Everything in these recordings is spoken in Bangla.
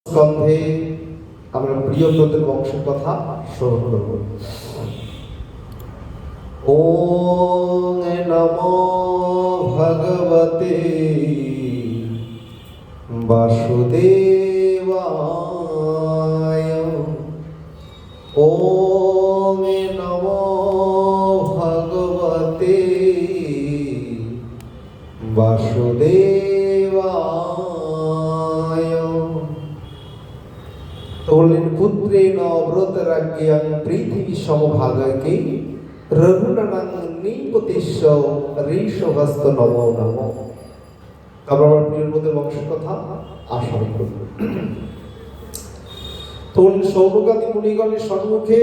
স্কন্ধে আমরা প্রিয়ব্রতের বংশের কথা শ্রবণ করব। ওং নমো ভগবতে বাসুদেবায়। ওং নমো ভগবতে বাসুদেবায়। তো বললেন পুত্রেণ ব্রতরাজ্ঞাং পৃথিবী সমভাগকে রঘুনাং নিপতিস্য ঋষভস্ত নমো নমো। তারপর আমার প্রিয়ব্রতের বংশের কথা আশরণ করব। তো সৌনকাদি মুনিগণের সম্মুখে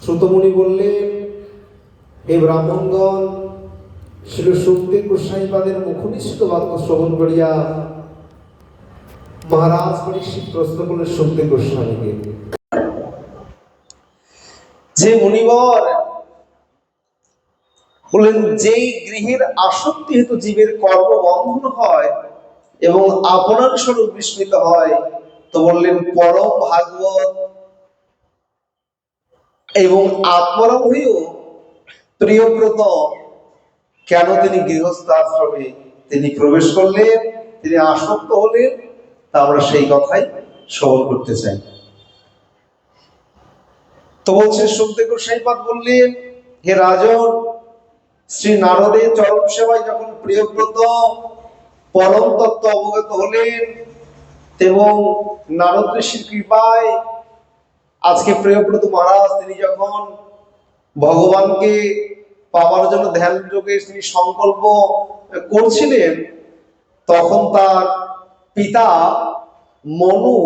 শ্রুতমুনি বললেন, হে ব্রাহ্মণগণ, শ্রী সুখদেব গোস্বামীপাদের মুখনিষ্ঠ বাক্য শ্রবণ করিয়া মহারাজ পরীক্ষিত প্রশ্ন করলেন সুখদেব গোস্বামীকে, যে মুনিবর বললেন, যেই গৃহের আসক্তি হেতু জীবের কর্মবন্ধন হয় এবং আপনার স্বরূপ বিস্মৃত হয়, তো বললেন পরম ভাগবত এবং আত্মরাম হয়েও প্রিয়ব্রত কেন তিনি গৃহস্থ আশ্রমে তিনি প্রবেশ করলেন, তিনি আসক্ত হলেন, তা আমরা সেই কথাই শ্রবণ করতে চাই। তো বলছে সুখদেব গোস্বামীপাদ বললেন, হে রাজন, শ্রী নারদের চরম সেবায় যখন প্রিয়ব্রত পরম তত্ত্ব অবগত হলেন এবং নারদ ঋষির কৃপায় আজকে প্রিয়ব্রত মহারাজ তিনি যখন ভগবানকে পাওয়ার জন্য ধ্যান যোগে তিনি সংকল্প করছিলেন, তখন তার পিতা মনু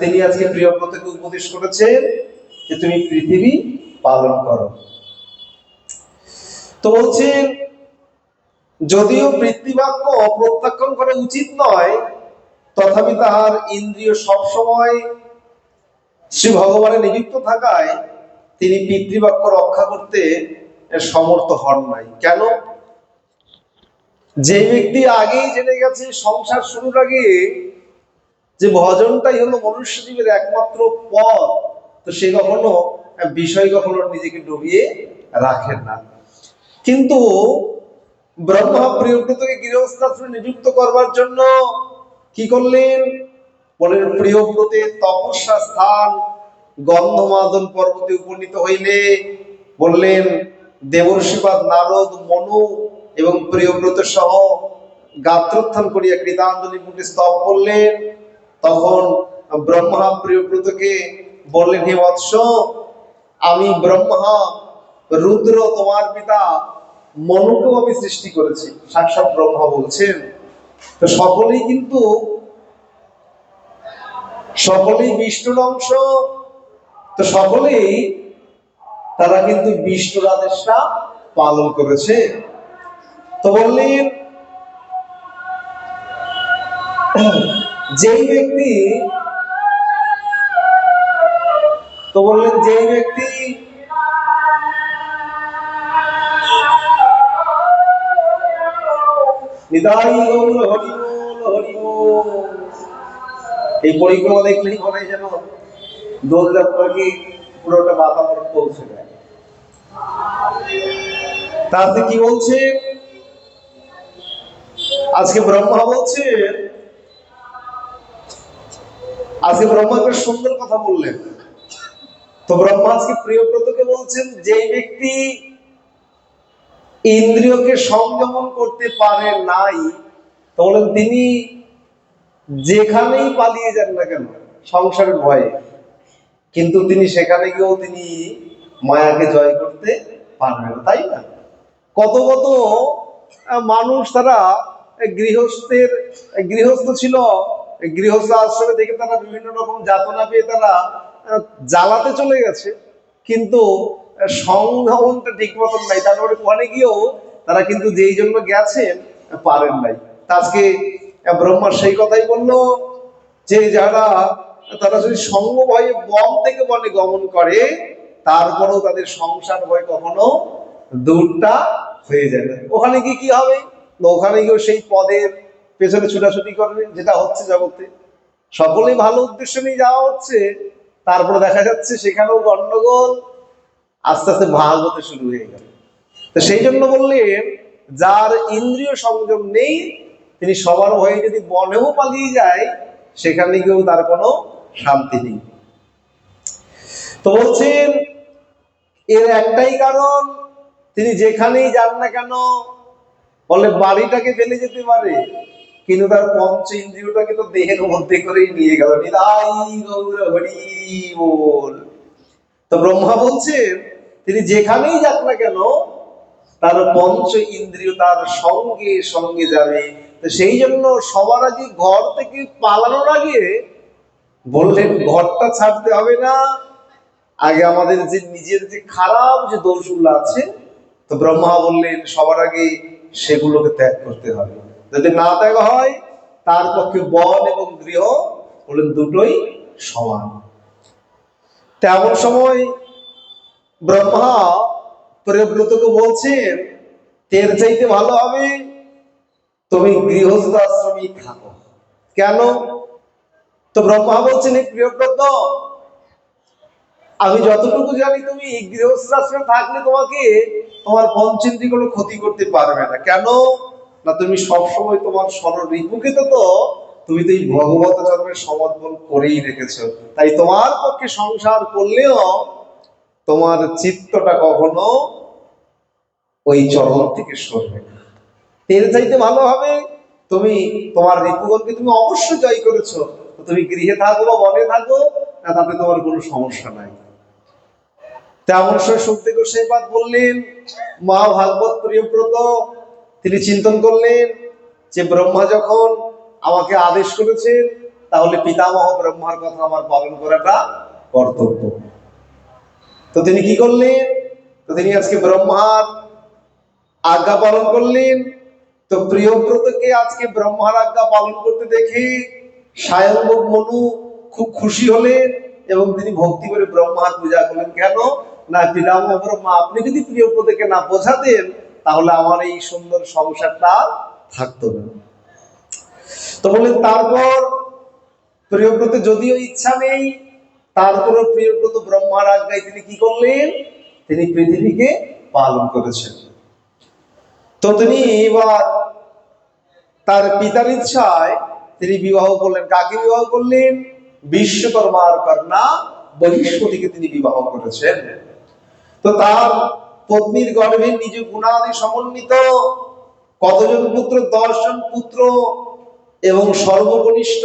তিনি আজকে প্রিয়ব্রতকে উপদেশ করেছেন যে তুমি পৃথিবী পালন করো। তো বলছেন, যদিও বৃত্তিবাক্য প্রত্যাখ্যান করা উচিত নয়, তথাপি তাহার ইন্দ্রিয় সবসময় শ্রী ভগবানে নিযুক্ত থাকায় তিনি পিতৃবাক্য রক্ষা করতে সমর্থ হন নাই। কেন? যে ব্যক্তি আগেই জেনে গেছে সংসার শুরুর আগে যে ভজনটাই হলো মনুষ্য জীবের একমাত্র পথ, তো সে কখনো বিষয় কখনো নিজেকে ডুবিয়ে রাখেন না। কিন্তু ব্রহ্মা প্রিয়ব্রতকে গৃহস্থাশ্রমে নিযুক্ত করবার জন্য কি করলেন? বলেন, প্রিয়ব্রতের তপস্যা স্থান গন্ধমাদন পর্বতে উপনীত হইলে বললেন দেবর্ষিপাদ নারদ মনু এবং প্রিয়ব্রত সহ গাত্রোত্থান করিয়া কৃতাঞ্জলি মুখে স্তব করলেন। তখন ব্রহ্মা প্রিয়ব্রতকে বললেন, হে বৎস, আমি ব্রহ্মা রুদ্র তোমার পিতা মনুকেও আমি সৃষ্টি করেছি। সাক্ষাৎ ব্রহ্মা বলছেন। তো সকলেই কিন্তু বিষ্ণুর অংশ, তো সকলেই তারা কিন্তু বিষ্ণুর আদেশটা পালন করেছে। তো বললেন, যেই ব্যক্তি নিতাই গৌর হরি বল হরি বল, এই পরিক্রমা দেখলেই মনে হয় যেন দোলযাত্রা কি পুরোটা মাথা পর পৌঁছে যায়। তাতে কি বলছে? আজকে ব্রহ্মা বলছে, আজকে ব্রহ্মা একটা সুন্দর কথা বললেন। তো ব্রহ্মা আজকে প্রিয়ব্রতকে বলছেন, যে ব্যক্তি ইন্দ্রিয়কে সংযমন করতে পারে নাই, তো বলেন তিনি যেখানেই পালিয়ে যান না কেন সংসারের ভয়ে, কিন্তু তিনি সেখানে গিয়েও তিনি মায়াকে জয় করতে পারবেন, তাই না? কত কত মানুষ তারা গৃহস্থ ছিল, গৃহস্থ আশ্রমে থেকে তারা বিভিন্ন রকম যাতনা পেয়ে তারা জ্বালাতে চলে গেছে, কিন্তু সংযমনটা ঠিক মতন নাই। তারপরে ওখানে গিয়েও তারা কিন্তু যেই জন্য গেছেন পারেন নাই। আজকে ব্রহ্মা সেই কথাই বললো যে তারা যদি সঙ্গ ভয়ে বন থেকে বনে গমন করে, তারপরেও তাদের সংসার ভয় কখনো দূরটা হয়ে যাবে। ওখানে গিয়ে কি হবে? ওখানে গিয়েও সেই পদের পেছনে ছুটাছুটি করবে, যেটা হচ্ছে জগতে। সকলেই ভালো উদ্দেশ্য নিয়ে যাওয়া হচ্ছে, তারপরে দেখা যাচ্ছে সেখানেও গন্ডগোল, আস্তে আস্তে ভাগ হতে শুরু হয়ে গেল। তো সেই জন্য বললেন, যার ইন্দ্রিয় সংযম নেই তিনি সবার ভয়ে যদি বনেও পালিয়ে যায়, সেখানে গিয়েও তার কোনো শান্তি নেই। তো বলছেন এর একটাই কারণ, তিনি যেখানেই যান না কেন, বলে বাড়িটাকে ফেলে যেতে পারে কিন্তু তার পঞ্চ ইন্দ্রিয়টাকে তো দেহের মধ্যে করেই নিয়ে গেল। নিতাই গৌর হরি বল। তো ব্রহ্মা বলছেন তিনি যেখানেই যাক না কেন তার পঞ্চ ইন্দ্রিয় তার সঙ্গে সঙ্গে যাবে। তো সেই জন্য সবার আগে ঘর থেকে পালানোর আগে বললেন ঘরটা ছাড়তে হবে না, আগে আমাদের যে নিজের যে খারাপ যে দোষগুলো আছে, তো ব্রহ্মা বললেন সবার আগে সেগুলোকে ত্যাগ করতে হবে। যদি না ত্যাগ হয় তার পক্ষে বন এবং গৃহ বললেন দুটোই সমান। তেমন সময় ব্রহ্মা প্রিয়ব্রতকে বলছেন তের চাইতে ভালো হবে তুমি গৃহস্থ আশ্রমে থাকো। কেন? তো ব্রহ্মা বলছেন এই প্রিয়ব্রত, আমি যতটুকু জানি তুমি গৃহস্থ আশ্রমে থাকলে তোমাকে তোমার পঞ্চেন্দ্রিয় কোনো ক্ষতি করতে পারবে না। কেন না, তুমি সবসময় তোমার স্বরিপুকে তো তুমি তো এই ভগবত জন্মের সমর্পণ করেই রেখেছো, তাই তোমার পক্ষে সংসার করলেও তোমার চিত্তটা কখনো ওই চরণ থেকে সরবে না। এর চাইতে ভালো হবে তুমি তোমার রিপুগণকে তুমি অবশ্যই জয় করেছো, তুমি গৃহে থাকো বা বনে থাকো না, তাতে তোমার কোনো সমস্যা নাই। তেমন সময় শুক্তি গোস্বাইপাদ বললেন, মা ভাগবত প্রিয়ব্রত তিনি চিন্তন করলেন যে ব্রহ্মা যখন আমাকে আদেশ করেছেন তাহলে পিতামহ ব্রহ্মার কথা আমার পালন করাটা কর্তব্য। তো তিনি কি করলেন? তো তিনি আজকে ব্রহ্মার আজ্ঞা পালন করলেন। তো প্রিয়ব্রতকে আজকে ব্রহ্মার আজ্ঞা পালন করতে দেখে স্বয়ংভব মনু খুব খুশি হলেন এবং তিনি ভক্তি করে ব্রহ্মার পূজা করলেন। কেন না, পিতামহ ব্রহ্মা আপনি যদি প্রিয়ব্রতকে না বোঝাতেন তাহলে আমার এই সুন্দর সংসারটা থাকতো না। তো বললেন তারপর প্রিয়ব্রত যদিও ইচ্ছা নেই, তারপরে প্রিয়ব্রত ব্রহ্মার আজ্ঞায় তিনি কি করলেন? তিনি পৃথিবীকে পালন করেছেন। তো তিনি এবার তার পিতার ইচ্ছায় তিনি বিবাহ করলেন। কাকে বিবাহ করলেন? বিশ্বকর্মার কন্যা বহিষ্পতিকে তিনি বিবাহ করেছেন। তো তার পত্নীর গর্ভে নিজ গুণাদি সমন্বিত কতজন পুত্র? 10 জন পুত্র এবং সর্বকনিষ্ঠ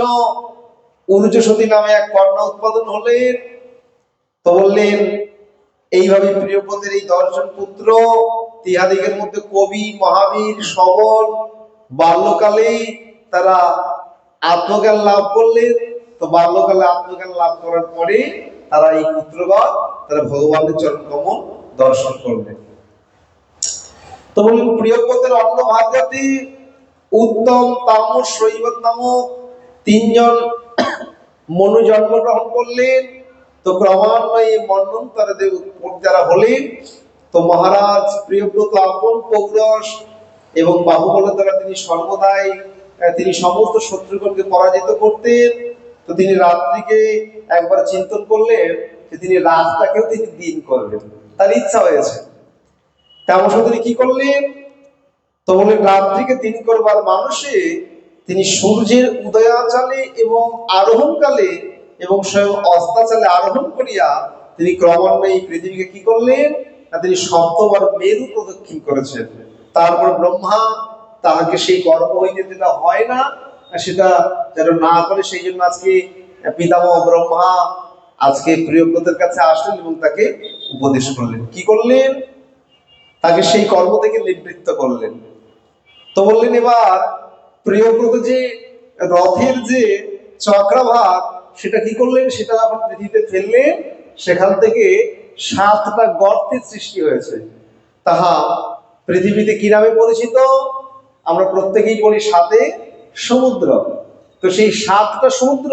ঊর্জসতী নামে এক কন্যা উৎপাদন হলেন। তো বললেন এইভাবে প্রিয়ব্রতের এই 10 জন পুত্র, তিহাদিগের মধ্যে কবি, মহাবীর, সবল, বাল্যকালেই তারা আত্মজ্ঞান লাভ করলেন। তো বাল্যকালে আত্মজ্ঞান লাভ করার পরে তারা এই পুত্রগণ তারা ভগবানের চরণ কমল দর্শন করলেন। তো বললেন প্রিয়ব্রতের অন্য ভাগ্যাতি উত্তম, তামস, শৈবত নামক 3 জন মনু জন্মগ্রহণ করলেন। তো ক্রমান্বয়ে মন্বন্তরে যারা হলেন, তো মহারাজ প্রিয়ব্রত আপন পৌরস এবং বাহুবলের দ্বারা তিনি সর্বদাই তিনি সমস্ত শত্রুগণকে পরাজিত করতেন। তো তিনি রাত্রিকে একবার চিন্তন করলেন যে তিনি রাতটাকেও তিনি দিন করবেন, তার ইচ্ছা হয়েছে। তেমন সময় তিনি কি করলেন? তো বললেন রাত্রিকে দিন করবার মানুষে তিনি সূর্যের উদয়াচলে এবং আরোহণকালে এবং স্বয়ং অস্তাচলে আরোহণ করিয়া তিনি ক্রমান্বয়ে পৃথিবীকে কি করলেন না, তিনি সপ্তবার মেরু প্রদক্ষিণ করেছেন। তারপর ব্রহ্মা তাহাকে সেই কর্ম হইতে যেটা হয় না সেটা যেন না করে, সেই জন্য আজকে পিতামহ ব্রহ্মা আজকে প্রিয়ব্রতের কাছে আসলেন এবং তাকে উপদেশ করলেন। কি করলেন? তাকে সেই কর্ম থেকে নিবৃত্ত করলেন। তো বললেন এবার প্রিয়ব্রত যে রথের যে চক্রাভাগ সেটা কি করলেন? সেটা যখন পৃথিবীতে ফেললেন, সেখান থেকে 7টা গর্তের সৃষ্টি হয়েছে। তাহা পৃথিবীতে কি নামে পরিচিত? আমরা প্রত্যেকেই বলি 7 সমুদ্র। তো সেই 7টা সমুদ্র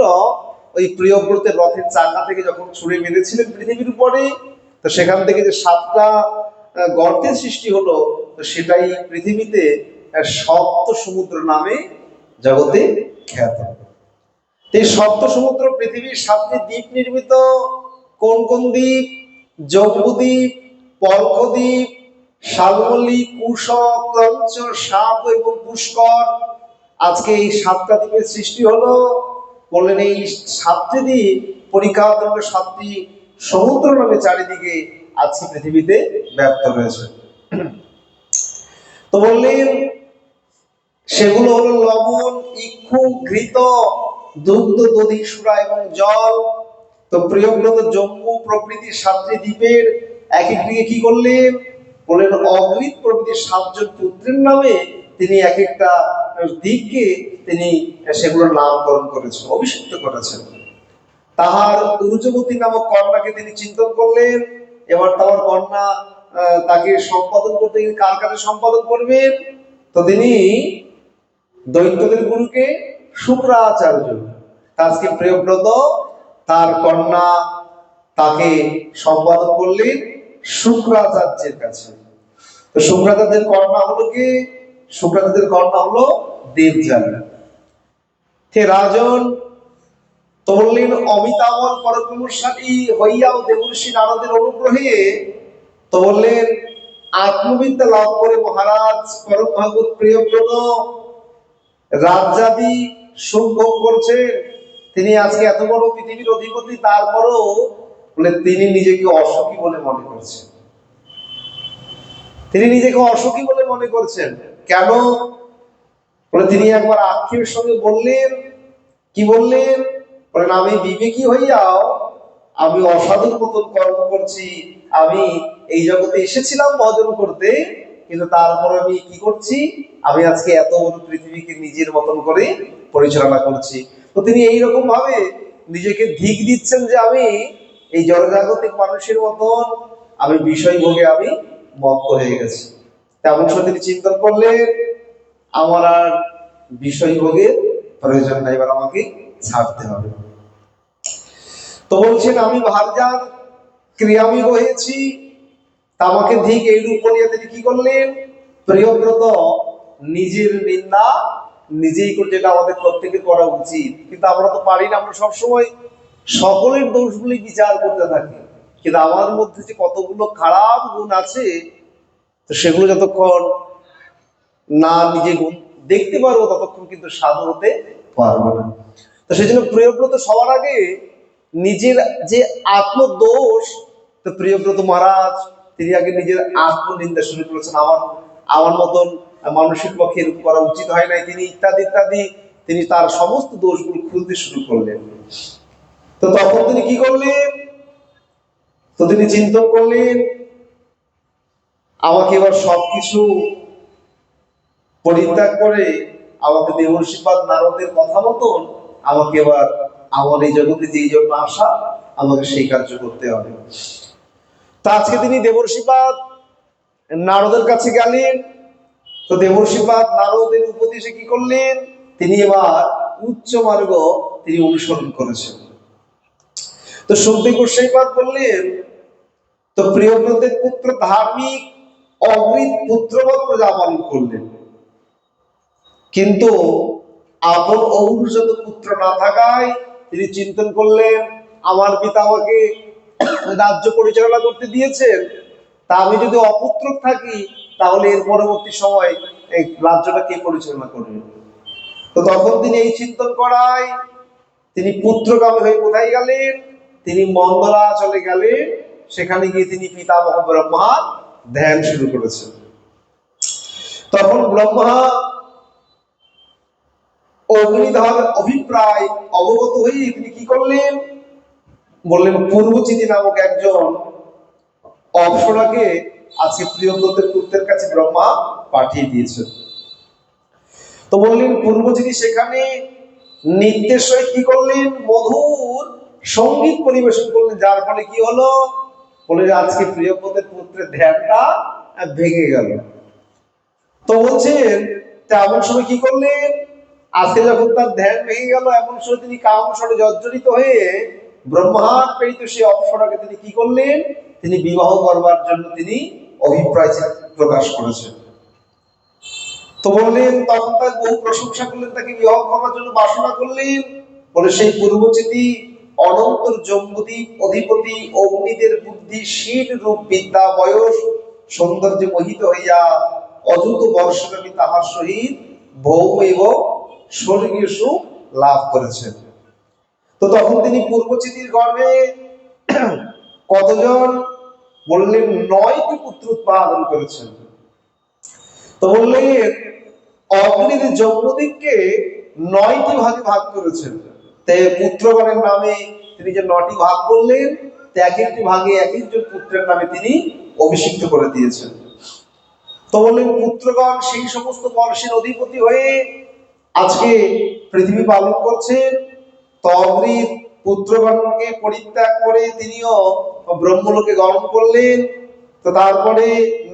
ওই প্রিয়ব্রতের রথের চাকা থেকে যখন ছুঁড়ে মেরেছিলেন পৃথিবীর উপরে, তো সেখান থেকে যে 7টা গর্তের সৃষ্টি হলো, তো সেটাই পৃথিবীতে সপ্ত সমুদ্র নামে জগতে খ্যাত। এই সপ্ত সমুদ্র পৃথিবীর 7টি দ্বীপ নির্মিত। কোন কোন দ্বীপ? জম্বুদ্বীপ, পর্কদ্বীপ, শালমলী, কুশক, ক্রঞ্চ, সাপ এবং পুষ্কর। আজকে এই 7টা দ্বীপের সৃষ্টি হলো। বললেন এই 7টি দ্বীপ পরিখাত 7টি সমুদ্র নামে চারিদিকে আজকে পৃথিবীতে ব্যপ্ত রয়েছে। তো বললেন সেগুলো হলো লবণ, ইক্ষু, ঘৃত, দুগ্ধ, দধি, সুরা এবং জল। তো প্রিয়ব্রত জম্বু প্রভৃতি 7টি দ্বীপের এক এক দিকে কি করলেন? বললেন অগৃত প্রভৃতি 7জন পুত্রের নামে তিনি এক একটা দিককে তিনি সেগুলোর নামকরণ করেছেন, অভিষিক্ত করেছেন। তাহার উরুজবতী নামক কন্যাকে তিনি চিন্তন করলেন। এবার তার কন্যা তাকে সম্পাদন করতে কার কাছে সম্পাদন করবেন? তো তিনি দৈত্যদের গুরুকে শুক্রাচার্য, আজকে প্রিয়ব্রত তার কন্যা তাকে সম্পাদন করলেন শুক্রাচার্যের কাছে। তো শুক্রাচার্যের কন্যা হলো কি? শুক্রাচার্যের কন্যা হলো দেবযানী। হে রাজন, তো বললেন অমিতামল পরাক্রমশালী হইয়াও দেবর্ষি নারদের অনুগ্রহে তো বললেন আত্মবিদ্যা লাভ করে মহারাজ পরম ভাগবত প্রিয়ব্রত রাজ্যাদি সুখ ভোগ করছেন। তিনি আজকে এত বড় পৃথিবীর অধিপতি, তারপরও বলে তিনি নিজেকে অসুখী বলে মনে করছেন। তিনি নিজেকে অসুখী বলে মনে করছেন কেন? বলে তিনি একবার আক্ষেপের সঙ্গে বললেন, কি বললেন? বলেন আমি বিবেকী হইয়াও আমি অসাধুর মতন কর্ম করছি। আমি এই জগতে এসেছিলাম ভজন করতে, কিন্তু তারপর আমি কি করছি? আমি আজকে এত বড় পৃথিবীকে নিজের মতন করে পরিচালনা করছি। তো তিনি এইরকম ভাবে নিজেকে ধিক দিচ্ছেন যে আমি এই জনজাগতিক মানুষের মতন আমি বিষয় ভোগে আমি মত্ত হয়ে গেছি। তেমন সময় তিনি চিন্তন করলেন আমার আর বিষয় ভোগের প্রয়োজন নাই, এবার আমাকে ছাড়তে হবে। তো বলছেন আমি ভারজান ক্রিয়ামি হয়েছি, আমাকে ঠিক এইরূপ বলিয়া তিনি কি করলেন? প্রিয়ব্রত নিজের নিন্দা নিজেই করে, যেটা আমাদের প্রত্যেকের করা উচিত, কিন্তু আমরা তো পারি না। আমরা সবসময় সকলের দোষগুলি বিচার করতে থাকি, কিন্তু আমার মধ্যে যে কতগুলো খারাপ গুণ আছে তো সেগুলো যতক্ষণ না নিজে গুণ দেখতে পারবো ততক্ষণ কিন্তু সাধু হতে পারবো না। তো সেই জন্য প্রিয়ব্রত সবার আগে নিজের যে আত্মদোষ, তো প্রিয়ব্রত মহারাজ তিনি আগে নিজের আত্মনিন্দা শুরু করেছেন। আমার মতন মানসিক পক্ষে এরকম করা উচিত হয় নাই, তিনি ইত্যাদি ইত্যাদি তিনি তার সমস্ত দোষগুলো খুলতে শুরু করলেন। তো তখন তিনি কি করলেন? তো তিনি চিন্তন করলেন আমাকে এবার সবকিছু পরিত্যাগ করে আমাকে দেবর্ষিপাদ নারদের কথা মতন আমাকে এবার আমার এই জগতে যেই জন্য আসা আমাকে সেই কার্য করতে হবে। তা আজকে তিনি দেবর্ষিপাদ নারদের কাছে গেলেন। তো দেবর্ষিপাদ নারদের উপদেশে কি করলেন? তিনি এবার উচ্চ মার্গ তিনি অনুসরণ করেছেন। তো সুখদেব গোস্বাইপাদ বললেন তো প্রিয়ব্রতের পুত্র ধার্মিক অমৃত পুত্রবৎ প্রজা পালন করলেন, কিন্তু আপন অভিজাত পুত্র না থাকায় তিনি চিন্তন করলেন আমার পিতা আমাকে রাজ্য পরিচালনা করতে দিয়েছেন, তা আমি যদি অপুত্র থাকি তাহলে এর পরবর্তী সময় এই রাজ্যটা কে পরিচালনা করবে? তো তখন তিনি এই চিন্তন করায় তিনি পুত্রকামী হয়ে কোথায় গেলেন? তিনি মন্দরাচলে গেলেন। সেখানে গিয়ে তিনি পিতামহ ব্রহ্মার ধ্যান শুরু করেছেন। তখন ব্রহ্মা অগ্নিধর অভিপ্রায় অবগত হয়ে তিনি কি করলেন? বললেন পূর্বচিতি নামক একজন অপ্সরাকে আজকে প্রিয়ব্রতের পুত্রের কাছে ব্রহ্মা পাঠিয়ে দিয়েছেন। তো বললেন পূর্বচিতি সেখানে নৃত্যের সহিত কি করলেন? মধুর সঙ্গীত পরিবেশন করলেন, যার ফলে কি হলো? বলে আজকে প্রিয়ব্রতের পুত্রের ধ্যানটা ভেঙে গেল। তো বলছেন তেমন সময় কি করলেন? আজকে যখন তার ধ্যান ভেঙে গেল এমন সময় তিনি কামসরে জর্জরিত হয়ে ব্রহ্মার প্রেরিত সেই অপ্সরাকে তিনি কি করলেন? তিনি বিবাহ করবার জন্য তিনি অভিপ্রায় প্রকাশ করেছেন। তো বললেন তখন তার বহু প্রশংসা করলেন, তাকে বিবাহ করবার জন্য বাসনা করলেন। বলে সেই পূর্বচিতি অনন্তর জম্বুদ্বীপ অধিপতি অগ্নিদের বুদ্ধিশীল রূপ বিদ্যা বয়স সৌন্দর্যে মোহিত হইয়া অযুত বর্ষব্যাপী তাহার সহিত ভৌম এবং স্বর্গীয় সুখ লাভ করেছেন। তো তখন তিনি পূর্বচিতির গর্ভে কতজন বললেন 9টি পুত্র উৎপাদন করেছেন। তো বললেন অগ্নির জম্বুদ্বীপকে 9টি ভাগে ভাগ করেছেন। পুত্রগণের নামে তিনি যে 9টি ভাগ করলেন, এক একটি ভাগে এক একজন পুত্রের নামে তিনি অভিষিক্ত করে দিয়েছেন। তো বললেন পুত্রগণ সেই সমস্ত বর্ষের অধিপতি হয়ে আজকে পৃথিবী পালন করছেন। তো অগ্নির পুত্রগণকে পরিত্যাগ করে তিনিও ব্রহ্মলোকে গমন করলেন। তো তারপরে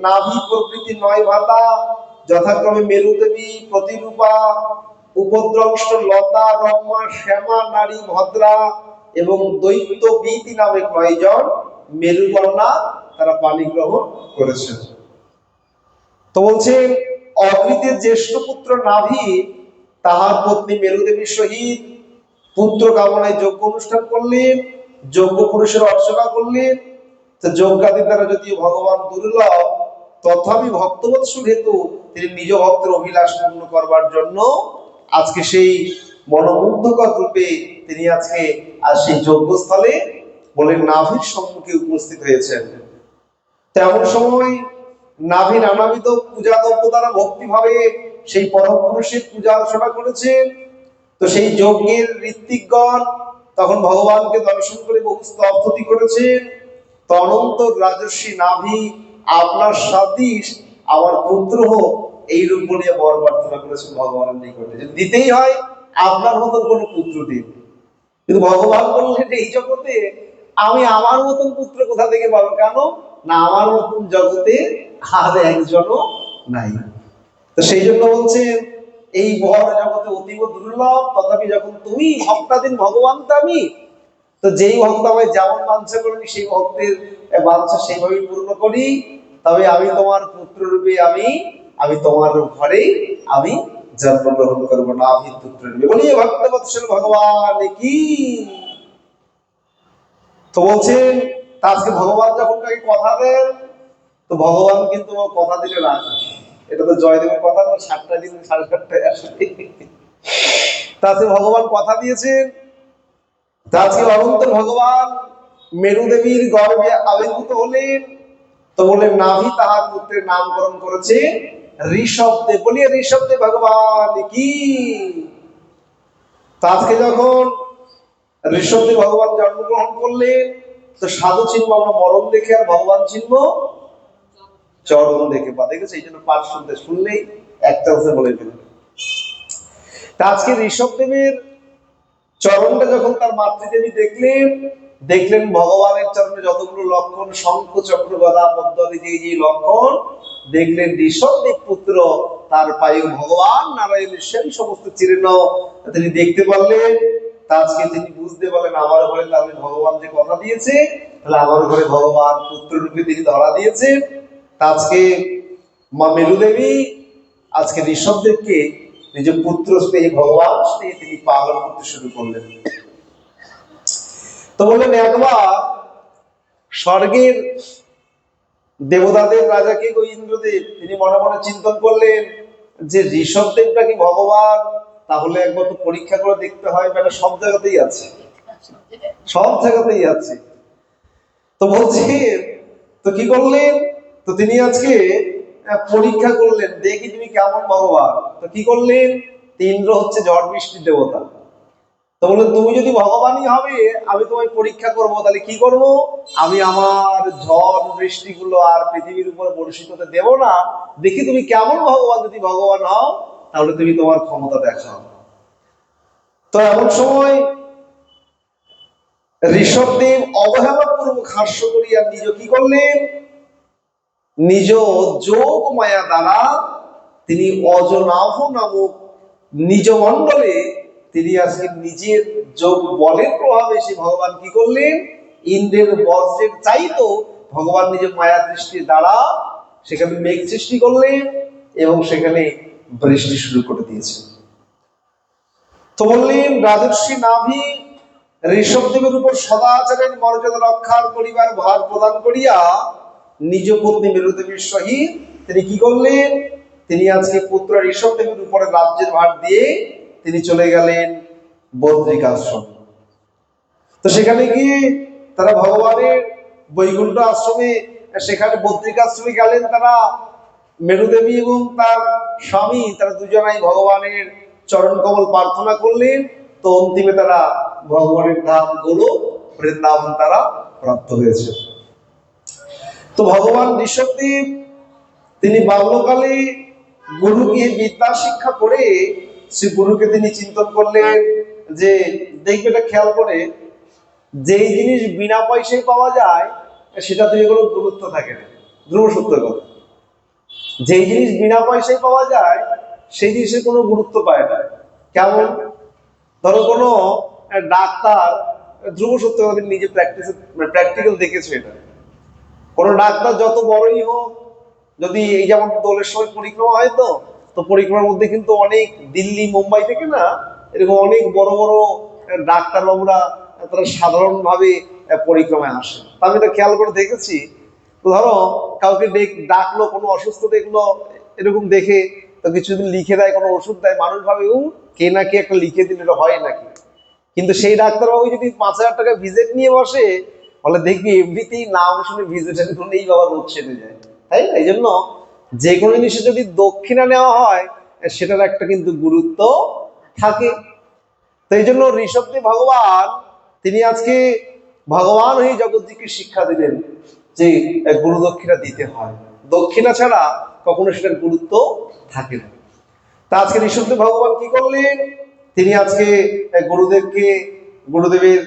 নাভি প্রকৃতি 9 ভাতা যথাক্রমে মেরুদেবী, প্রতিরূপা, উপদ্রষ্ট, লতা, রম্মা, শ্যামা, নারী, ভদ্রা এবং দৈত্য বীতি নামে 9 জন মেরুকন্যা তারা পানি গ্রহণ করেছেন। তো বলছেন অগ্নিদের জ্যেষ্ঠ পুত্র নাভি তাহার পত্নী মেরুদেবীর সহিত পুত্র কামনায় যজ্ঞ অনুষ্ঠান করলেন, যজ্ঞ পুরুষের অর্চনা করলেন। তো যজ্ঞাদির দ্বারা যদিও ভগবান দুর্লভ, তথাপি ভক্তবৎসল হেতু তিনি নিজ ভক্তের অভিলাষ পূর্ণ করবার জন্য আজকে সেই মনোমুগ্ধকর রূপে তিনি আজকে সেই যজ্ঞস্থলে বলেন নাভির সম্মুখে উপস্থিত হয়েছেন। তেমন সময় নাভি নানাবিধ পূজা দ্রব্য দ্বারা ভক্তিভাবে সেই পরম পুরুষের পূজা অর্চনা করেছেন। তো সেই যজ্ঞের ঋত্বিকগণ তখন ভগবানকে দর্শন করে বহু স্তবস্তুতি করেছেন। তো অনন্ত রাজর্ষি নাভি আপনার সাদৃশ আমার পুত্র হোক এই রূপ বলিয়া বর প্রার্থনা করেছেন ভগবানের নিকটে, যদি দিতেই হয় আপনার মতন কোন পুত্র দিন। কিন্তু ভগবান বললেন এই জগতে আমি আমার মতন পুত্র কোথা থেকে পাবো, কেন না আমার মতন জগতে আর একজনও নাই। তো সেই জন্য বলছেন এই বর জগতে অতীব দুর্লভ, তথাপি যখন তুমি ভক্তাধীন ভগবান তো আমি, তো যেই ভক্ত আমায় যেমন বাঞ্ছা করেনি সেই ভক্তের বাঞ্ছা সেইভাবেই পূর্ণ করি। তবে আমি তোমার পুত্র রূপে আমি তোমার ঘরে আমি জন্মগ্রহণ করবো নাভি পুত্র রূপে। বলিয়ে ভক্তবৎসল ভগবান কি। তো বলছেন আজকে ভগবান যখন তাকে কথা দেন, তো ভগবান কিন্তু কথা দিলে রাখে। এটা তো জয়দেবের কথা না, 7টা দিন 7:30টায় আসে। তাতে ভগবান কথা দিয়েছেন। আজকে অনন্ত ভগবান মেরুদেবীর গর্ভে আবির্ভূত হলেন। তো বলে নাভি তাহার পুত্রের নামকরণ করেছে ঋষভদেব। বলিয়ে ঋষভদেব ভগবান কি। আজকে যখন ঋষভদেব ভগবান জন্মগ্রহণ করলেন, তো সাধু চিনবো আমরা মরণ দেখে, আর ভগবান চিনবো চরণ দেখে। বা দেখেছে এই জন্য পাঠ শুনলেই একটা বলে ফেলবে। আজকে ঋষভদেবের চরণটা যখন তার মাতৃদেবী দেখলেন ভগবানের চরণে যতগুলো লক্ষণ, শঙ্খ চক্র গদা পদ্ম যে লক্ষণ দেখলেন, ঋষভদেব পুত্র তার পায়ে ভগবান নারায়ণের সেই সমস্ত চিহ্ন তিনি দেখতে পারলেন। তা আজকে তিনি বুঝতে পারলেন আমার ঘরে তাহলে ভগবান যে কথা দিয়েছে, তাহলে আমার ঘরে ভগবান পুত্র রূপে তিনি ধরা দিয়েছে। আজকে মা মেরুদেবী আজকে ঋষভদেবকে নিজের পুত্র স্নেহী ভগবান স্নেহে তিনি পালন করতে শুরু করলেন। তো বললেন একবার স্বর্গের দেবতাদের রাজা কে ইন্দ্রদেব, তিনি মনে মনে চিন্তন করলেন যে ঋষভদেবটা কি ভগবান, তাহলে একবার তো পরীক্ষা করে দেখতে হয়। মানে সব জায়গাতেই আছে, সব জায়গাতেই আছে। তো বলছে তো কি করলেন, তো তিনি আজকে পরীক্ষা করলেন দেখি তুমি কেমন ভগবান। তো কি করলেন, ইন্দ্র হচ্ছে ঝড় বৃষ্টির দেবতা। তো বললেন তুমি যদি ভগবানই হবে আমি তোমায় পরীক্ষা করব, তাহলে কি করব, আমি আমার ঝড় বৃষ্টিগুলো আর পৃথিবীর উপর বর্ষিত হতে দেব না। দেখি তুমি কেমন ভগবান, যদি ভগবান হও তাহলে তুমি তোমার ক্ষমতা দেখাও। তো এমন সময় ঋষভদেব অবহেলাপূর্বক হাস্য করিয়া নিজ কি করলেন, নিজ যোগ মায়া দ্বারা তিনি অজনাভ নামক নিজ মণ্ডলে তিনি আজকে নিজের যোগ বলের প্রভাবে সে ভগবান কি করলেন, ইন্দ্রের বজ্রের চাইতো ভগবান নিজের মায়া দৃষ্টির দ্বারা সেখানে মেঘ সৃষ্টি করলেন এবং সেখানে বৃষ্টি শুরু করে দিয়েছেন। তো বললেন রাজর্ষি নাভি ঋষভদেবের উপর সদাচারের মর্যাদা রক্ষার করিবার ভার প্রদান করিয়া নিজ পত্নী মেরুদেবীর সহিত তিনি কি করলেন, তিনি আজকে পুত্র ঋষভদেবের উপরে রাজ্যের ভার দিয়ে তিনি চলে গেলেন বদ্রিক আশ্রম। তো সেখানে গিয়ে তারা ভগবানের বৈকুণ্ঠ আশ্রমে, সেখানে বদ্রিক আশ্রমে গেলেন তারা। মেরুদেবী এবং তার স্বামী তারা দুজনাই ভগবানের চরণ কমল প্রার্থনা করলেন। তো অন্তিমে তারা ভগবানের ধাম গোলক বৃন্দাবন তারা প্রাপ্ত হয়েছে। তো ভগবান ঋষভদেব তিনি বাল্যকালে গুরুকে বিদ্যা শিক্ষা করে শ্রী গুরুকে তিনি চিন্তন করলেন যে দেখবে, এটা খেয়াল করে, যেই জিনিস বিনা পয়সায় পাওয়া যায় সেটা তুমি কোনো গুরুত্ব থাকে না। ধ্রুব সত্য কথা, যেই জিনিস বিনা পয়সায় পাওয়া যায় সেই জিনিসের কোনো গুরুত্ব পায় না। কেমন, ধরো কোনো ডাক্তার, ধ্রুব সত্য কথা, নিজে প্র্যাকটিক্যাল দেখেছে এটা, কোনো ডাক্তার যত বড়ই হোক, যদি এই যেমন দোলের সময় পরিক্রমা হয়, তো পরিক্রমার মধ্যে কিন্তু অনেক দিল্লি মুম্বাই থেকে না এরকম অনেক বড় বড় ডাক্তারবাবুরা তারা সাধারণভাবে পরিক্রমায় আসে। তা আমি এটা খেয়াল করে দেখেছি। তো ধরো কাউকে ডাকলো, কোনো অসুস্থ দেখলো, এরকম দেখে তো কিছুদিন লিখে দেয়, কোনো ওষুধ দেয়, মানুষ ভাবে ও কে না কে একটা লিখে দিলে এটা হয় নাকি। কিন্তু সেই ডাক্তারবাবু যদি 5,000 টাকা ভিজিট নিয়ে বসে, ফলে দেখবি এমনিতেই নাম শুনে ভিজিটের এই বাবা রোগ সেরে যায়, তাই না? এই জন্য যে কোনো জিনিসে যদি দক্ষিণা নেওয়া হয় সেটার একটা কিন্তু গুরুত্ব থাকে। তো এই জন্য ঋষভদেব ভগবান তিনি আজকে ভগবান হয়ে জগৎজিকে শিক্ষা দিলেন যে গুরু দক্ষিণা দিতে হয়, দক্ষিণা ছাড়া কখনো সেটার গুরুত্ব থাকে না। তা আজকে ঋষভদেব ভগবান কি করলেন, তিনি আজকে গুরুদেবের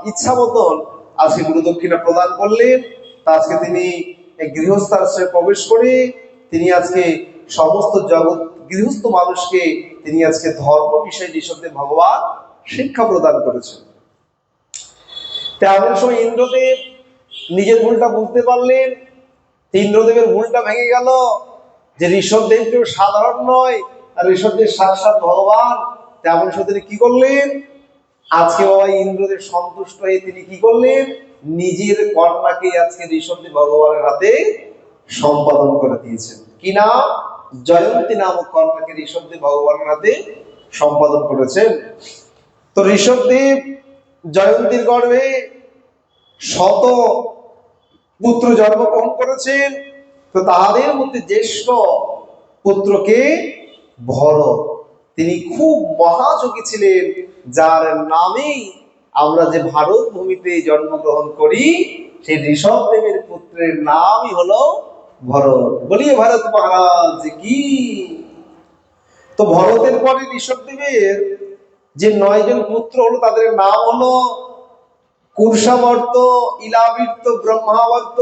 ইচ্ছা মতন আজকে গুরু দক্ষিণা প্রদান করলেন। তা আজকে তিনি গৃহস্থ আশ্রমে প্রবেশ করে তিনি আজকে সমস্ত জগৎ গৃহস্থ মানুষকে তিনি আজকে ধর্ম বিষয়ে ঋষভদেব ভগবান শিক্ষা প্রদান করেছেন। তেমন সময় ইন্দ্রদেব নিজের ভুলটা বুঝতে পারলেন। ইন্দ্রদেবের ভুলটা ভেঙে গেল যে ঋষভদেব কেউ সাধারণ নয়, আর ঋষভদেব সাক্ষাৎ ভগবান। তেমন সময় তিনি কি করলেন, আজকে বাবা ইন্দ্রদেব সন্তুষ্ট হয়ে তিনি কি করলেন, নিজের কন্যাকে আজকে ঋষভদেব ভগবানের হাতে সম্পাদন করে দিয়েছেন। কি নাম, জয়ন্তী নামক কন্যাকে ঋষভদেব ভগবানের হাতে সম্পাদন করেছেন। তো ঋষভদেব জয়ন্তীর গর্ভে শত পুত্র জন্মগ্রহণ করেছেন। তো তাদের মধ্যে জ্যেষ্ঠ পুত্রকে ভরত, তিনি খুব মহাযোগী ছিলেন, যার নামেই আমরা যে ভারত ভূমিতে জন্মগ্রহণ করি সেই ঋষভদেবের পুত্রের নামই হলো ভরত। বলিয়ে ভারত মহারাজ কি। তো ভরতের পরে ঋষভদেবের যে 9 জন পুত্র হলো তাদের নাম হলো কুর্ষাবর্ত, ইলাবৃত্ত, ব্রহ্মাবর্ত,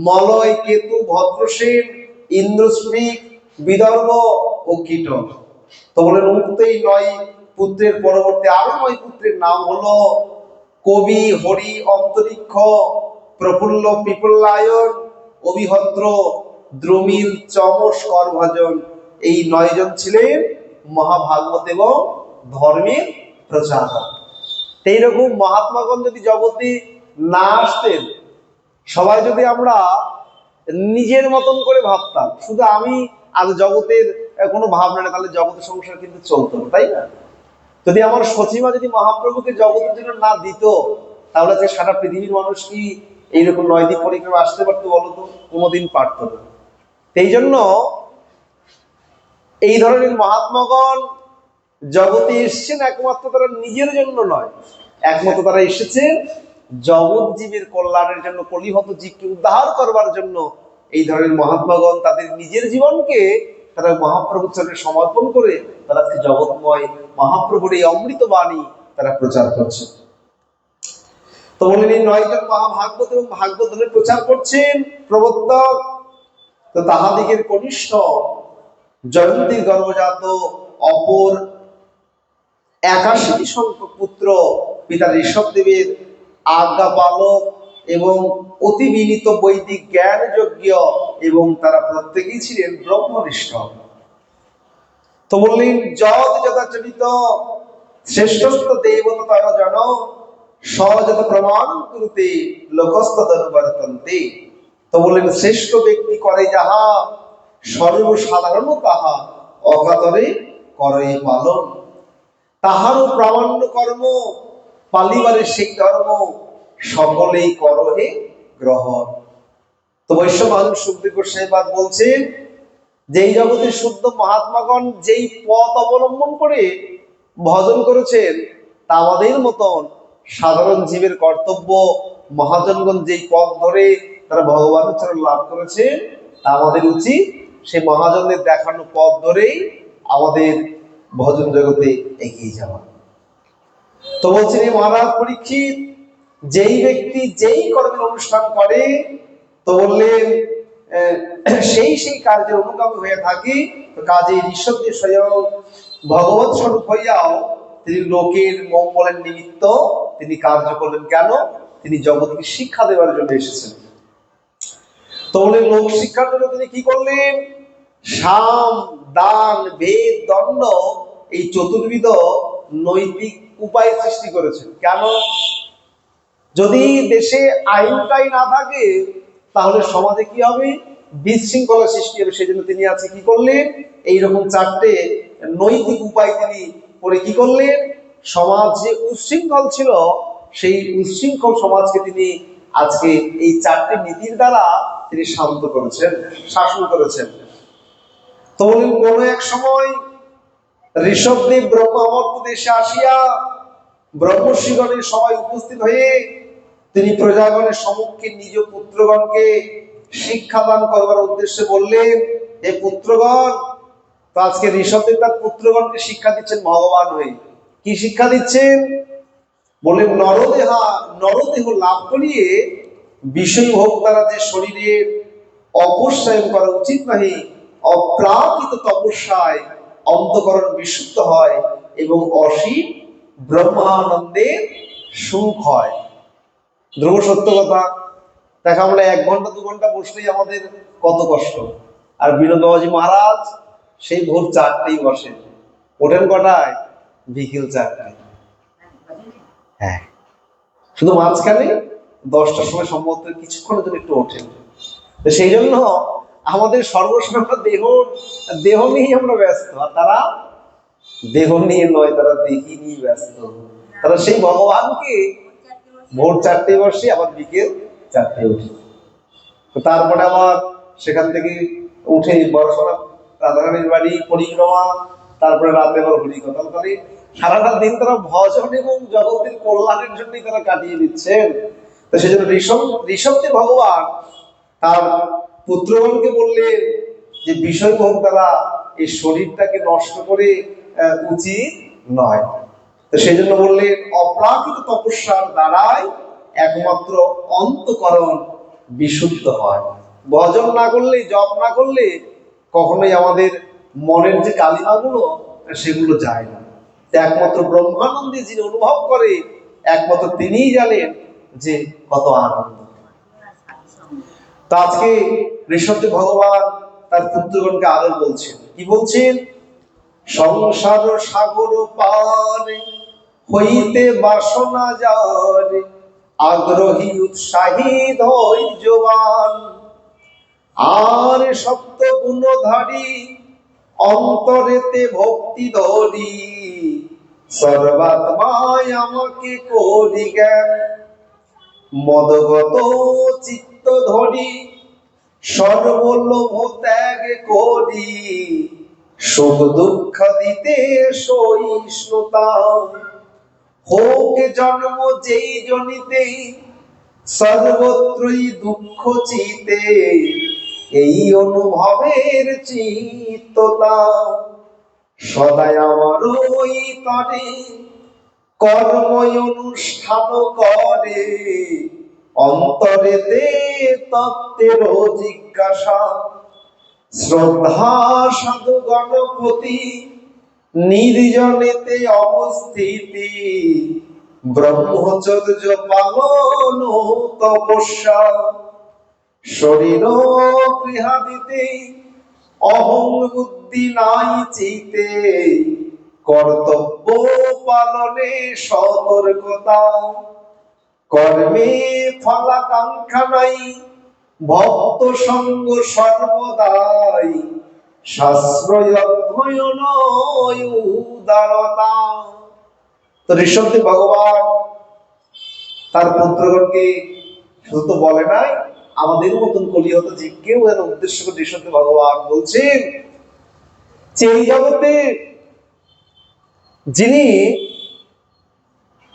মলয়, কেতু, ভদ্রসেন, ইন্দ্রস্মিক, বিদর্ভ ও কীটক। তো বলেন উক্ত এই 9 পুত্রের পরবর্তী আরো 9 পুত্রের নাম হলো কবি, হরি, অন্তরিক্ষ, প্রফুল্ল, পিপলায়ন, অভিহদ্র, দ্রমিল, চমস, করভজন। এই 9 জন ছিলেন মহাভাগবত এবং ধর্মের প্রচারক। এইরকম মহাত্মাগণ যদি জগতে না আসতেন, সবাই যদি আমরা নিজের মতন করে ভাবতাম, শুধু আমি আজ জগতের কোনো ভাবনা না, তাহলে জগতের সংসার কিন্তু চলতো না, তাই না? যদি আমার সচিমা যদি মহাপ্রভুকে জগতের জন্য না দিত, তাহলে যে সারা পৃথিবীর মানুষ কি এইরকম 9 দিন পরিক্রমা আসতে পারতো বলতো? কোনোদিন পারতো না। এই জন্য এই ধরনের মহাত্মাগণ জগতে এসছেন একমাত্র তারা নিজের জন্য নয়, একমাত্র তারা এসেছেন জগৎ জীবের কল্যাণের জন্য, কলিহত জীবকে উদ্ধার করবার জন্য। এই ধরনের মহাত্মাগণ তাদের নিজের জীবনকে তারা মহাপ্রভুর চরণে সমর্পণ করে তারা আজকে জগৎময় মহাপ্রভুর এই অমৃত বাণী তারা প্রচার করছে। তো বলেন এই 9 জন মহাভাগবত এবং ভাগবত ধর্মের প্রচার করছেন প্রবর্তক। তো তাহাদিগের কনিষ্ঠ জয়ন্তীর গর্ভজাত অপর 81 সংখ্যক পুত্র পিতা ঋষভদেবের আজ্ঞা পালক এবং অতি বিনীত বৈদিক জ্ঞান যোগ্য, এবং তারা প্রত্যেকেই ছিলেন ব্রহ্মনিষ্ঠ। তো বললেন যদ যথাচরিত শ্রেষ্ঠস্ত দেবতা তারা জন সহজত প্রমাণ করতে লোকস্তদনুবর্তন্তে। তো বললেন শ্রেষ্ঠ ব্যক্তি করে যাহা সর্বসাধারণ তাহা অকাতরে করে পালন, তাহারও প্রামাণ্য কর্ম পালিবারে সেই ধর্ম সকলেই করহে গ্রহণ। তো বৈষ্ণব মানুষ সুখদেব গোস্বামী পাদ বলছেন যে এই জগতের শুদ্ধ মহাত্মাগণ যেই পথ অবলম্বন করে ভজন করেছেন তা আমাদের মতন সাধারণ জীবের কর্তব্য। মহাজনগণ যেই পথ ধরে তারা ভগবানের চরণ লাভ করেছেন তা আমাদের উচিত সেই মহাজনদের দেখানো পথ ধরেই আমাদের ভজন জগতে এগিয়ে যাওয়া। তো বলছেন এই মহারাজ পরীক্ষিত যেই ব্যক্তি যেই কর্মের অনুষ্ঠান করে, তো বললেন সেই সেই কার্যের অনুগামী হয়ে থাকে। তো কাজে ঋষভদেব স্বয়ং ভগবত স্বরূপ হইয়াও তিনি লোকের মঙ্গলের নিমিত্ত তিনি কার্য করলেন। কেন? তিনি জগৎকে শিক্ষা দেওয়ার জন্য এসেছেন। তো বললেন লোক শিক্ষার জন্য তিনি কি করলেন? সাম দান ভেদ দণ্ড এই চতুর্বিধ নৈতিক উপায় সৃষ্টি করেছেন। কেন? যদি দেশে আইনটাই না থাকে তাহলে সমাজে কি হবে? বিশৃঙ্খলা সৃষ্টি হবে। সেই জন্য তিনি আজকে কি করলেন? এইরকম চারটে নৈতিক উপায় তিনি করে কি করলেন? সমাজ যে উচ্ছৃঙ্খল ছিল সেই উচ্ছৃঙ্খল সমাজকে তিনি আজকে এই চারটি নীতির দ্বারা তিনি শান্ত করেছেন, শাসন করেছেন। তো বলেন কোন এক সময় ঋষভদেব ব্রহ্মাবর্ত দেশে আসিয়া ব্রহ্মর্ষিগণের সবাই উপস্থিত হয়ে তিনি প্রজাগণের সম্মুখে নিজ পুত্রগণকে শিক্ষাদান করবার উদ্দেশ্যে বললেন, হে পুত্রগণ। তো আজকে ঋষভদেব তার পুত্রগণকে শিক্ষা দিচ্ছেন ভগবান হয়ে। কি শিক্ষা দিচ্ছেন? বললেন নরদেহ লাভ করিয়ে বিষয় ভোগ দ্বারা যে শরীরের অপসায়ন করা উচিত নাহি, অপ্রাকৃত তপস্যায় অন্তঃকরণ বিশুদ্ধ হয় এবং অসীম ব্রহ্মানন্দের সুখ হয়। ধ্রুব সত্য কথা। দেখা আমরা 1 ঘন্টা 2 ঘন্টা বসলেই আমাদের কত কষ্ট। আর বিনোদ বাবাজি মহারাজ সেই ভোর 4টেই বসেন। ওঠেন কটায়? বিকেল 4টায়। হ্যাঁ, শুধু মাঝখানে 10টার সময় সম্ভবত কিছুক্ষণের জন্য একটু ওঠেন। সেই জন্য আমাদের সর্বসময় দেহ নিয়ে আমরা ব্যস্ত, আর তারা দেহ নিয়ে নয়, তারা দেহি নিয়ে ব্যস্ত। তারা সেই ভগবানকে ভোর 4টায় বসে আবার বিকেল 4টায় উঠে। তারপরে আবার সেখান থেকে উঠে বড়সড় রাধারানীর বাড়ি পরিক্রমা, তারপরে রাতে আবার হরিকথা। তাহলে সারাটা দিন তারা ভজন এবং জগতের কল্যাণের জন্যই তারা কাটিয়ে দিচ্ছেন। তো সেই জন্য ঋষভদেব ভগবান তার পুত্রগণকে বললেন যে বিষয় ভোগ দ্বারা এই শরীরটাকে নষ্ট করে উচিত নয়। তো সেই জন্য বললেন অপ্রাকৃত তপস্যার দ্বারাই একমাত্র অন্তঃকরণ বিশুদ্ধ হয়। ভজন না করলে, জপ না করলে কখনোই আমাদের মনের যে কালিমাগুলো সেগুলো যায় না। একমাত্র ব্রহ্মানন্দে যিনি অনুভব করে একমাত্র তিনিই জানেন যে কত আনন্দ। তো আজকে ঋষভদেব ভগবান তার পুত্রগণকে আরো বলছেন। কি বলছেন? সংসার সাগর পারে হইতে বাসনা যারে, আগ্রহী উৎসাহী ধৈর্যবান, আর সপ্ত গুণধারী অন্তরেতে ভক্তি ধরি, সর্বাত্মায় আমাকে করি জ্ঞান, মদগত চিত্ত ধরি সর্বলোভ ত্যাগ করি, সুখ দুঃখ দিতে সহিষ্ণুতা, হোক জন্ম যেই জনিতে সর্বত্রই দুঃখ চিতে, এই অনুভবের চিত্ততা, সদাই আমার ওই তরে কর্ম অনুষ্ঠান করে, অন্তরেতে তত্ত্বের জিজ্ঞাসা, শ্রদ্ধা সাধু গণপতি নির্জনেতে অবস্থিতি, ব্রহ্মচর্য পালন তপস্যা, শরীর গৃহাদিতে অহং বুদ্ধি নাই চিতে, কর্তব্য পালনে সতর্কতা, কর্মে ফলাকাঙ্ক্ষা নাই, ভক্ত সঙ্গ সর্বদাই, শাস্ত্রয় অধ্যয়ন উদারতা। তো ঋষভদেব ভগবান তার পুত্রগণকে শুধু তো বলে নাই, আমাদের মতন কলিহত জীবকেও এর উদ্দেশ্য করে ঋষভদেব ভগবান বলছেন যে এই জগতে যিনি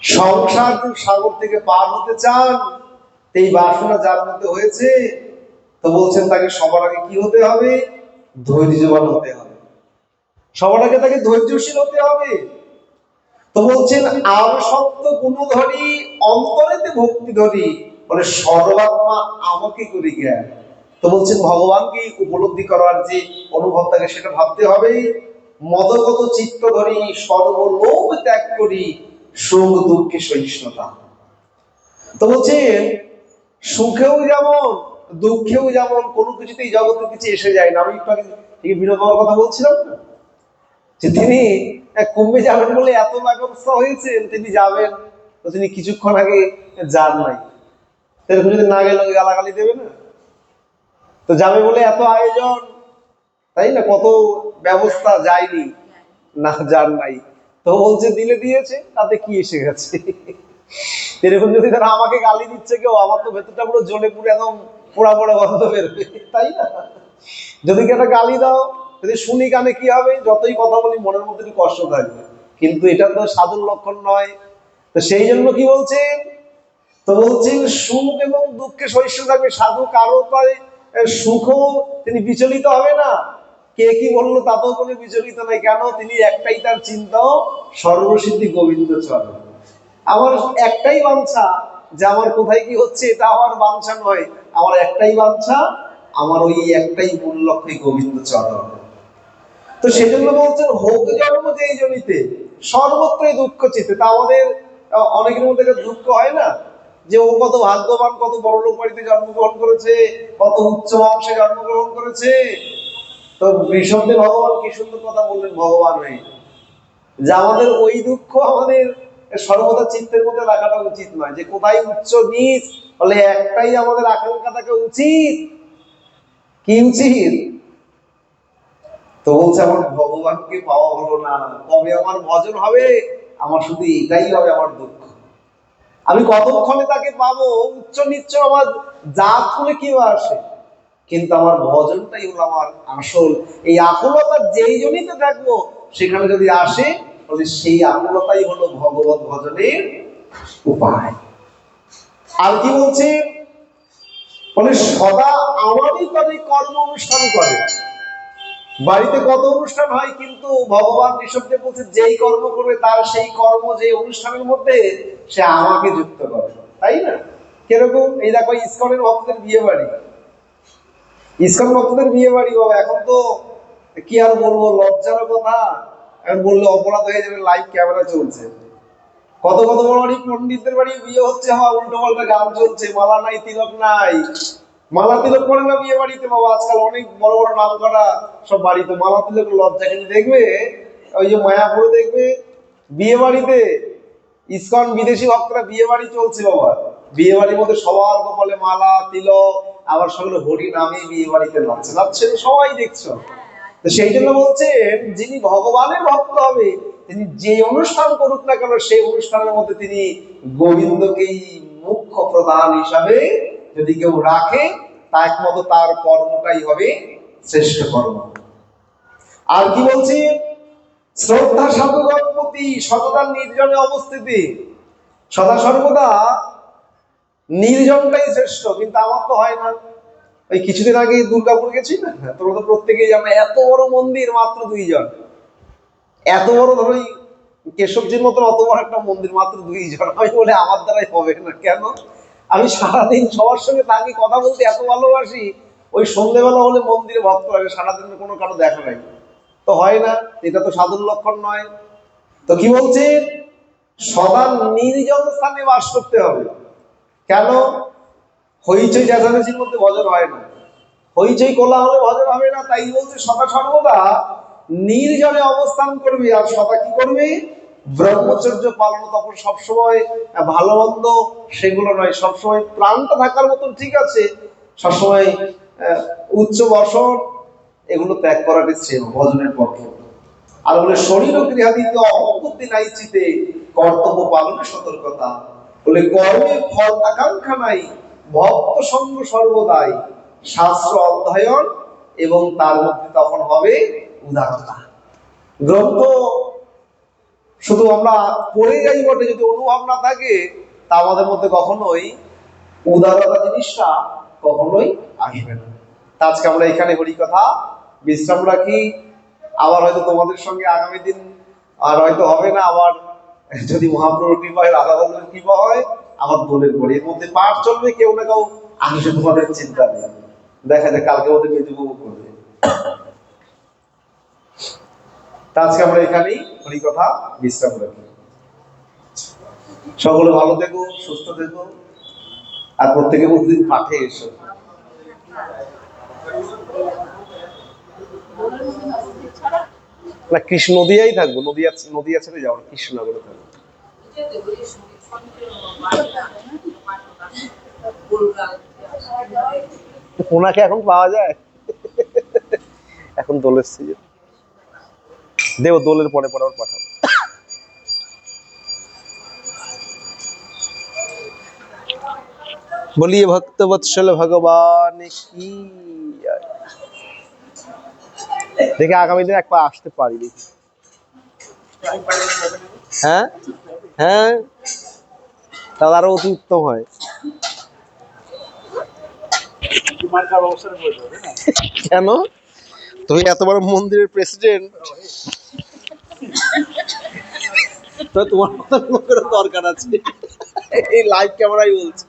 সংসার সাগর থেকে পার হতে চান, এই বাসনা যার মধ্যে হয়েছে, তো বলছেন তাকে সবার আগে কি হতে হবে? ধৈর্যবান হতে হবে। সবার আগে তাকে ধৈর্যশীল হতে হবে। তো বলছেন আর সত্য গুণধরি, অন্তরেতে ভক্তি ধরি, বলে সর্বাত্মা আমাকে করি জ্ঞান। তো বলছেন ভগবানকে উপলব্ধি করার যে অনুভব থাকে সেটা ভাবতে হবে। মদগত চিত্ত ধরি, সর্বলোভ ত্যাগ করি, সুখ দুঃখে সহিষ্ণুতা। তো বলছেন সুখেও যেমন দুঃখেও যেমন কোনো কিছুতেই জগতের কিছু এসে যায় না। আমি একটু আগে বিনোদ বাবার কথা বলছিলাম না, যে তিনি কুম্ভে যাবেন বলে এত ব্যবস্থা হয়েছে, তিনি যাবেন, তো তিনি কিছুক্ষণ আগে যান নাই, সেরকম যদি না গেলে গালাগালি দেবে না? তো যাবে বলে এত আয়োজন, তাই না? কত ব্যবস্থা, যায়নি না, যান নাই। তো বলছে দিলে দিয়েছে, তাতে কি এসে গেছে? এরকম যদি তারা আমাকে গালি দিচ্ছে কেউ, আমার তো ভেতরটা পুরো জ্বলে পুরো একদম পোড়া পোড়া গন্ধ বেরোবে, তাই না? যদি কেউ একটা গালি দাও, যদি শুনি কানে কি হবে? যতই কথা বলি মনের মধ্যে একটু কষ্ট থাকবে, কিন্তু এটা তো সাধুর লক্ষণ নয়। তো সেই জন্য কি বলছেন? তো বলছেন সুখ এবং দুঃখে সহিষ্ণু থাকবে। সাধু কারো সুখও তিনি বিচলিত হবে না, কে কি বললো তাতেও কোনো বিচলিত নাই। কেন? তিনি একটাই তার চিন্তা, সর্বসিদ্ধি গোবিন্দ চরণ। আমার একটাই বাঞ্ছা, যে আমার কোথায় কি হচ্ছে এটা আমার বাঞ্ছা নয়, আমার একটাই বাঞ্ছা, আমার ওই একটাই মূল লক্ষ্য গোবিন্দ চরণ। তো সেজন্য বলছেন হোক জন্ম যেই জনিতে, সর্বত্রই দুঃখ চিতে। তা আমাদের অনেকের মধ্যে দুঃখ হয় না, যে ও কত ভাগ্যবান, কত বড় লোক বাড়িতে জন্মগ্রহণ করেছে, কত উচ্চ বংশে জন্মগ্রহণ করেছে। তো ঋষভদেব ভগবান কি সুন্দর কথা বললেন ভগবান হয়ে, যে আমাদের ওই দুঃখ আমাদের সর্বদা চিত্তের মধ্যে রাখাটা উচিত নয়, যে কোথায় উচ্চ নিচ, বলে একটাই আমাদের আকাঙ্ক্ষা থাকা উচিত। কি উচিত? তো বলছে আমার ভগবানকে পাওয়া হলো না, কবে আমার ভজন হবে? আমার শুধু এটাই হবে আমার দুঃখ, আমি কতক্ষণে তাকে পাবো? উচ্চ নিচ্চ আমার জাত হলে কি আসে, কিন্তু আমার ভজনটাই হলো আমার আসল। এই আকুলতা যেই জনিতে থাকবো, সেখানে যদি আসে, তাহলে সেই আকুলতাই হলো ভগবত ভজনের উপায়। আর কি বলছে? বলে সদা আমারই তবে কর্ম অনুষ্ঠান করে। বাড়িতে কত অনুষ্ঠান হয়, কিন্তু ভগবান ঋষভদেব বলছে যেই কর্ম করবে তার সেই কর্ম, যে অনুষ্ঠানের মধ্যে সে আমাকে যুক্ত করে, তাই না? কিরকম? এই দেখো ইসকনের ভক্তদের বিয়ে বাড়ি, ইসকন ভক্তদের বিয়ে বাড়ি, বাবা এখন তো কি আর বলবো, লজ্জার কথা। এখন বললে অপরাধ হয়ে যাবে, লাইভ ক্যামেরা চলছে। কত কত বড় বাড়ি পন্ডিতদের বাড়ি বিয়ে হচ্ছে, উল্টো পাল্টা গান চলছে, মালা নাই তিলক নাই। মালা তিলক করে না বিয়ে বাড়িতে বাবা, আজকাল অনেক বড় বড় নাম করা সব বাড়িতে মালা তিলক লজ্জা। কিন্তু দেখবে ওই যে মায়াপুরে দেখবে বিয়ে বাড়িতে ইসকন বিদেশি ভক্তরা বিয়ে বাড়ি চলছে বাবা, বিয়ে বাড়ির মধ্যে সবার কপালে মালা তিলক, আবার সকলে হরি নামে বিয়ে বাড়িতে নাচছে, নাচছে সবাই দেখছো। তো সেই জন্য বলছেন যিনি ভগবানের ভক্ত হবে, তিনি যে অনুষ্ঠান করুক না কেন, সেই অনুষ্ঠানের মধ্যে তিনি গোবিন্দকেই মুখ্য প্রধান হিসাবে যদি কেউ রাখে, তা একমাত্র তার কর্মটাই হবে শ্রেষ্ঠ কর্ম। আর কি বলছি? শ্রদ্ধা সাধুগণ প্রতি সততা নির্জনে অবস্থিতি। সদা সর্বদা নির্জনটাই শ্রেষ্ঠ, কিন্তু আমার তো হয় না। ওই কিছুদিন আগে দুর্গাপুর গেছি না, তোমরা তো প্রত্যেকেই জানো, এত বড় মন্দির মাত্র 2 জন। এত বড় ধরো কেশবজির মতো অত বড় একটা মন্দির, মাত্র 2 জন। আমি বলে আমার দ্বারাই হবে না। কেন? আমি সারাদিন সবার সঙ্গে তাকে কথা বলতে এত ভালোবাসি, ওই সন্ধ্যেবেলা হলে মন্দিরে ভক্ত লাগে, সারাদিন কোনো কারো দেখা নাই, তো হয় না। এটা তো সাধুর লক্ষণ নয়। তো কি বলছে? সদা নির্জন স্থানে বাস করতে হবে। কেন? হইচই চেঁচামেচির মধ্যে ভজন হয় না। হইচই কোলাহলে ভজন হবে না। তাই বলছে সদা সর্বদা নির্জনে অবস্থান করবে। আর সদা কি করবে? ব্রহ্মচর্য পালন। তখন সবসময় ভালো মন্দ সেগুলো নয়, সবসময় প্রাণটা থাকার মতন ঠিক আছে, সবসময় উচ্চ বসন এগুলো ত্যাগ করাটাই শ্রেয় ভজনের পক্ষে। আর বলে শরীর ও গৃহাদিতে অহংবুদ্ধি নাই চিতে, কর্তব্য পালনে সতর্কতা। বলে কর্মের ফল আকাঙ্ক্ষা নাই, ভক্ত সঙ্গ সর্বদাই, শাস্ত্র অধ্যয়ন এবং তার মধ্যে তখন হবে উদারতা। গ্রন্থ শুধু আমরা পড়ে যাই বটে, যদি অনুভব না থাকে তা আমাদের মধ্যে কখনোই উদারতা জিনিসটা কখনোই আসবে না। আজকে আমরা এখানে হরি কথা বিশ্রাম রাখি। আবার হয়তো তোমাদের সঙ্গে আগামী দিন আর হয়তো হবে না, আবার যদি মহাপ্রভুর কৃপা হয়, রাধা বল্লভের কৃপা হয়, আবার দোলের পরে এর মধ্যে পাঠ চলবে। কেউ না কেউ আসবে, তোমাদের চিন্তা নেই। দেখা যায় কালকে ওদের মেজুবাবু করবে। আজকে আমরা এখানেই হরি কথা বিশ্রাম রাখি। সকলে ভালো থেকো, সুস্থ থেকো, আর প্রত্যেকে প্রতিদিন পাঠে এসো। না, কৃষ্ণ নদিয়াই থাকবো, নদিয়া ছেড়ে যাবো না, কৃষ্ণনগরে থাকবো। ওনাকে এখন পাওয়া যায়? এখন দোলের সিজন, দেব দোলের পরে পরে আবার পাঠাবো। বলিয়ে ভক্তবৎসল ভগবান কি। দেখে আগামী দিন এক পা আসতে পারি। হ্যাঁ হ্যাঁ, তাহলে আরো অতি উত্তম হয়। কেন? তুমি এত বড় মন্দিরের প্রেসিডেন্ট, তো তোমার মতো লোকের দরকার আছে। এই লাইভ ক্যামেরাই বলছি।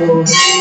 Oh,